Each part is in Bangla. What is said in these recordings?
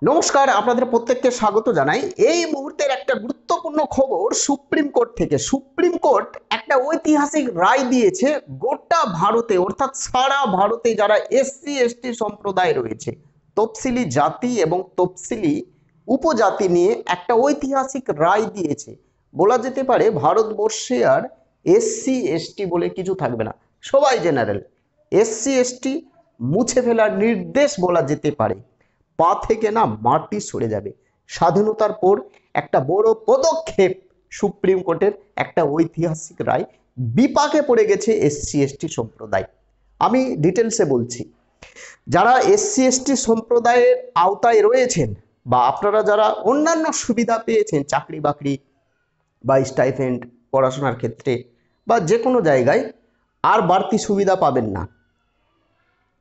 নমস্কার, আপনাদের প্রত্যেককে স্বাগত জানাই। এই মুহূর্তের একটা গুরুত্বপূর্ণ খবর সুপ্রিম কোর্ট থেকে। সুপ্রিম কোর্ট একটা ঐতিহাসিক রায় দিয়েছে গোটা ভারতে, অর্থাৎ সারা ভারতে যারা এসসি এসটি সম্প্রদায় রয়েছে, তফসিলি জাতি এবং তফসিলি উপজাতি নিয়ে একটা ঐতিহাসিক রায় দিয়েছে। বলা যেতে পারে ভারতবর্ষে আর এসসি এসটি বলে কিছু থাকবে না, সবাই জেনারেল। এসসি এসটি মুছে ফেলার নির্দেশ বলা যেতে পারে। পা থেকে না মাটি সরে যাবে। স্বাধীনতার পর একটা বড় পদক্ষেপ, সুপ্রিম কোর্টের একটা ঐতিহাসিক রায়। বিপাকে পড়ে গেছে এসসি এসটি সম্প্রদায়। আমি ডিটেলসে বলছি। যারা এসসি এসটি সম্প্রদায়ের আওতায় রয়েছেন বা আপনারা যারা অন্যান্য সুবিধা পেয়েছেন, চাকরি বাকরি বা স্টাইপেন্ড পড়াশোনার ক্ষেত্রে বা যে কোনো জায়গায়, আর বাড়তি সুবিধা পাবেন না।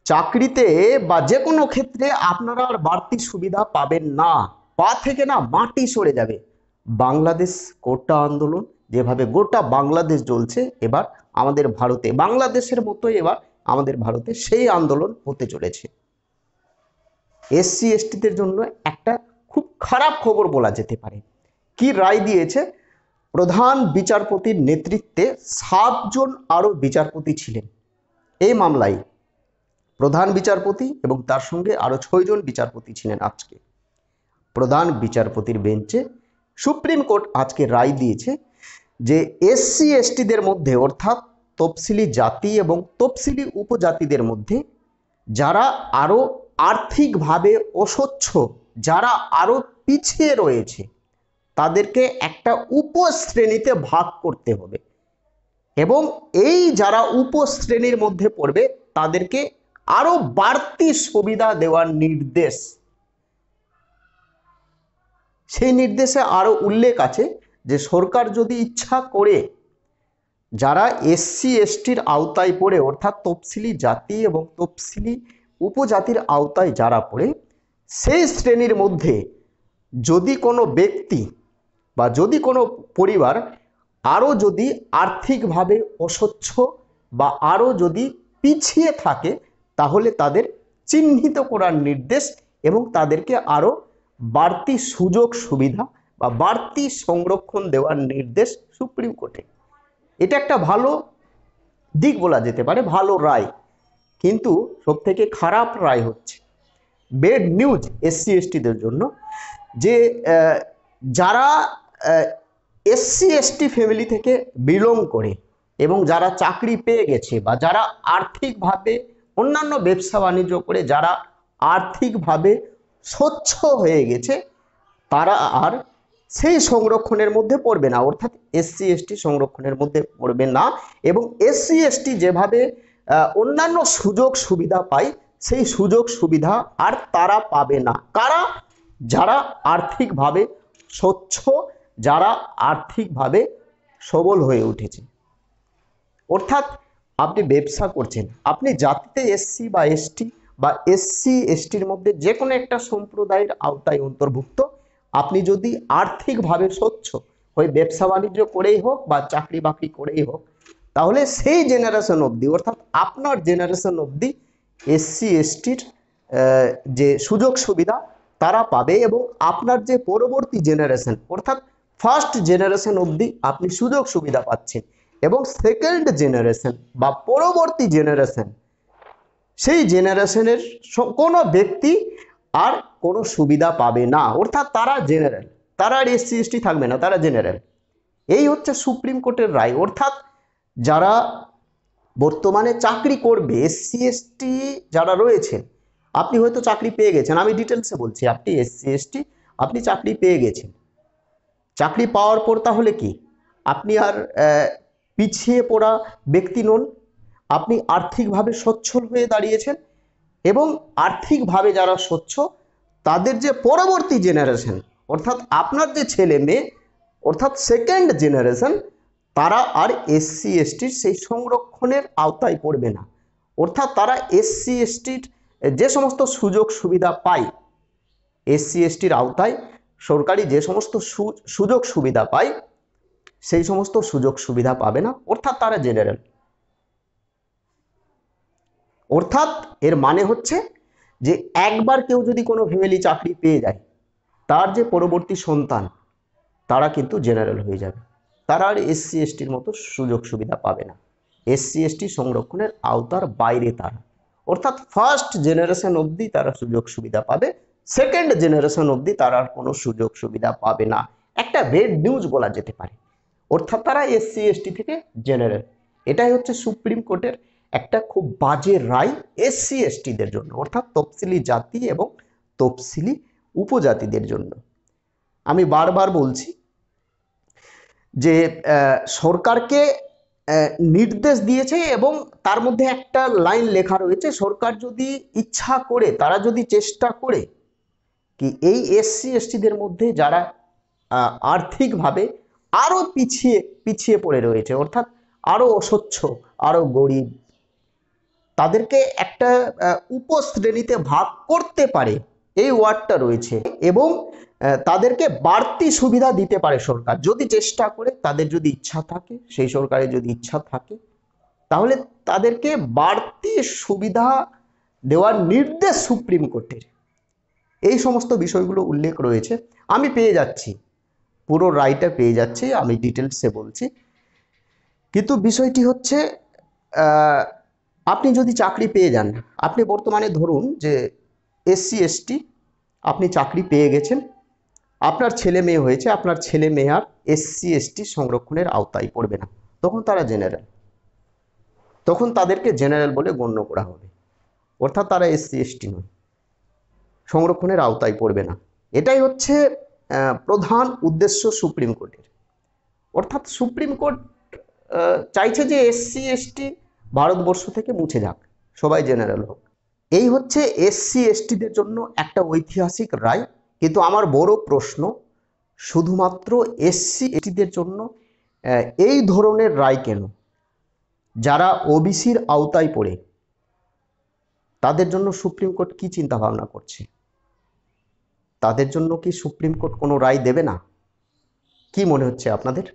চাকরিতে বা যে কোনো ক্ষেত্রে আপনারা আর বাড়তি সুবিধা পাবেন না। পা থেকে না মাটি সরে যাবে। বাংলাদেশ কোটা আন্দোলন যেভাবে গোটা বাংলাদেশ জ্বলছে, এবার আমাদের ভারতে বাংলাদেশের মতোই এবার আমাদের ভারতে সেই আন্দোলন হতে চলেছে। এসসি এসটিদের জন্য একটা খুব খারাপ খবর বলা যেতে পারে। কি রায় দিয়েছে? প্রধান বিচারপতির নেতৃত্বে 7 জন আরো বিচারপতি ছিলেন এই মামলায়। প্রধান বিচারপতি এবং তার সঙ্গে আরো 6 জন বিচারপতি ছিলেন। আজকে প্রধান বিচারপতির বেঞ্চে সুপ্রিম কোর্ট আজকে রায় দিয়েছে যে এসসি এসটিদের মধ্যে, অর্থাৎ তফসিলি জাতি এবং তফসিলি উপজাতিদের মধ্যে যারা আরো আর্থিকভাবে অসচ্ছ, যারা আরো পিছিয়ে রয়েছে, তাদেরকে একটা উপশ্রেণীতে ভাগ করতে হবে এবং এই যারা উপশ্রেণীর মধ্যে পড়বে তাদেরকে আরো বাড়তি সুবিধা দেওয়ার নির্দেশ। সেই নির্দেশে আরো উল্লেখ আছে যে সরকার যদি ইচ্ছা করে যারা এসসি এসটির আওতায় পড়ে, অর্থাৎ তফসিলি জাতি এবং তফসিলি উপজাতির আওতায় যারা পড়ে, সেই শ্রেণীর মধ্যে যদি কোনো ব্যক্তি বা যদি কোনো পরিবার আরও যদি আর্থিকভাবে অসচ্ছ বা আরও যদি পিছিয়ে থাকে, তাহলে তাদের চিহ্নিত করার নির্দেশ এবং তাদেরকে আরও বাড়তি সুযোগ সুবিধা বা বাড়তি সংরক্ষণ দেওয়ার নির্দেশ সুপ্রিম কোর্টে। এটা একটা ভালো দিক বলা যেতে পারে, ভালো রায়। কিন্তু সবথেকে খারাপ রায় হচ্ছে, বেড নিউজ এসসি এসটিদের জন্য, যে যারা এসসি এসটি ফ্যামিলি থেকে বিলং করে এবং যারা চাকরি পেয়ে গেছে বা যারা আর্থিকভাবে অন্যান্য ব্যবসা বাণিজ্য করে যারা আর্থিকভাবে স্বচ্ছ হয়ে গেছে, তারা আর সেই সংরক্ষণের মধ্যে পড়বে না, অর্থাৎ এসসি এসটি সংরক্ষণের মধ্যে পড়বে না। এবং এসসি এসটি যেভাবে অন্যান্য সুযোগ সুবিধা পায়, সেই সুযোগ সুবিধা আর তারা পাবে না। কারা? যারা আর্থিকভাবে স্বচ্ছ, যারা আর্থিকভাবে সবল হয়ে উঠেছে। অর্থাৎ আপনি ব্যবসা করছেন, আপনি জাতিতে এসসি বা এসটি বা এসসি এসটির মধ্যে যে কোনো একটা সম্প্রদায়ের আওতায় অন্তর্ভুক্ত, আপনি যদি আর্থিকভাবে স্বচ্ছ হয়ে ব্যবসা বাণিজ্য করেই হোক বা চাকরি বাকরি করেই হোক, তাহলে সেই জেনারেশন অবধি, অর্থাৎ আপনার জেনারেশন অবধি এসসি এসটির যে সুযোগ সুবিধা তারা পাবে এবং আপনার যে পরবর্তী জেনারেশন, অর্থাৎ ফার্স্ট জেনারেশন অবধি আপনি সুযোগ সুবিধা পাচ্ছেন এবং সেকেন্ড জেনারেশন বা পরবর্তী জেনারেশন, সেই জেনারেশনের কোনো ব্যক্তি আর কোনো সুবিধা পাবে না, অর্থাৎ তারা জেনারেল, তারা আর এসসি এসটি থাকবে না, তারা জেনারেল। এই হচ্ছে সুপ্রিম কোর্টের রায়। অর্থাৎ যারা বর্তমানে চাকরি করবে, এসসি এসটি যারা রয়েছেন, আপনি হয়তো চাকরি পেয়ে গেছেন, আমি ডিটেলসে বলছি, আপনি এসসি এসটি, আপনি চাকরি পেয়ে গেছেন। চাকরি পাওয়ার পর তাহলে কি আপনি আর পিছিয়ে পড়া ব্যক্তি নন, আপনি আর্থিকভাবে সচ্ছল হয়ে দাঁড়িয়েছেন এবং আর্থিকভাবে যারা স্বচ্ছ তাদের যে পরবর্তী জেনারেশন, অর্থাৎ আপনার যে ছেলে মেয়ে, অর্থাৎ সেকেন্ড জেনারেশন, তারা আর এসসি এসটির সেই সংরক্ষণের আওতায় পড়বে না। অর্থাৎ তারা এসসি এসটির যে সমস্ত সুযোগ সুবিধা পায়, এসসি এসটির আওতায় সরকারি যে সমস্ত সুযোগ সুবিধা পায়, সেই সমস্ত সুযোগ সুবিধা পাবে না, অর্থাৎ তারা জেনারেল। অর্থাৎ এর মানে হচ্ছে যে একবার কেউ যদি কোনো ফ্যামিলি চাকরি পেয়ে যায়, তার যে পরবর্তী সন্তান তারা কিন্তু জেনারেল হয়ে যাবে, তারা আর এসসি এসটির মতো সুযোগ সুবিধা পাবে না। এসসি এসটি সংরক্ষণের আওতার বাইরে তারা, অর্থাৎ ফার্স্ট জেনারেশন অবধি তারা সুযোগ সুবিধা পাবে, সেকেন্ড জেনারেশন অবধি তারা আর কোনো সুযোগ সুবিধা পাবে না। একটা বেড নিউজ বলা যেতে পারে, অর্থাৎ তারা এসসি এসটি থেকে জেনারেল। এটাই হচ্ছে সুপ্রিম কোর্টের একটা খুব বাজে রায় এসসি এসটিদের জন্য, অর্থাৎ তফসিলি জাতি এবং তফসিলি উপজাতিদের জন্য। আমি বারবার বলছি যে সরকারকে নির্দেশ দিয়েছে এবং তার মধ্যে একটা লাইন লেখা রয়েছে, সরকার যদি ইচ্ছা করে, তারা যদি চেষ্টা করে কি এই এসসি এসটিদের মধ্যে যারা আর্থিকভাবে আরো পিছিয়ে পড়ে রয়েছে, অর্থাৎ আরো অসচ্ছল, আরো গরিব, তাদেরকে একটা উপশ্রেণীতে ভাগ করতে পারে, এই ওয়ার্ডটা রয়েছে, এবং তাদেরকে বাড়তি সুবিধা দিতে পারে সরকার যদি চেষ্টা করে, তাদের যদি ইচ্ছা থাকে, সেই সরকারের যদি ইচ্ছা থাকে, তাহলে তাদেরকে বাড়তি সুবিধা দেওয়ার নির্দেশ সুপ্রিম কোর্টের। এই সমস্ত বিষয়গুলো উল্লেখ রয়েছে, আমি পেয়ে যাচ্ছি, পুরো রায়টা পেয়ে যাচ্ছি, আমি ডিটেলসে বলছি। কিন্তু বিষয়টি হচ্ছে আপনি যদি চাকরি পেয়ে যান, আপনি বর্তমানে ধরুন যে এসসি এসটি আপনি চাকরি পেয়ে গেছেন, আপনার ছেলে মেয়ে হয়েছে, আপনার ছেলে মেয়ে আর এসসি এসটি সংরক্ষণের আওতায় পড়বে না, তখন তারা জেনারেল, তখন তাদেরকে জেনারেল বলে গণ্য করা হবে, অর্থাৎ তারা এসসি এসটি নয়, সংরক্ষণের আওতায় পড়বে না। এটাই হচ্ছে প্রধান উদ্দেশ্য সুপ্রিম কোর্টের। অর্থাৎ সুপ্রিম কোর্ট চাইছে যে এসসি এসটি ভারতবর্ষ থেকে মুছে যাক, সবাই জেনারেল হোক। এই হচ্ছে এসসি এসটিদের জন্য একটা ঐতিহাসিক রায়। কিন্তু আমার বড় প্রশ্ন, শুধুমাত্র এসসি এসটিদের জন্য এই ধরনের রায় কেন? যারা ওবিসির আওতায় পড়ে, তাদের জন্য সুপ্রিম কোর্ট কি চিন্তা ভাবনা করছে? তাদের জন্য কি সুপ্রিম কোর্ট কোনো রায় দেবে না? কি মনে হচ্ছে আপনাদের?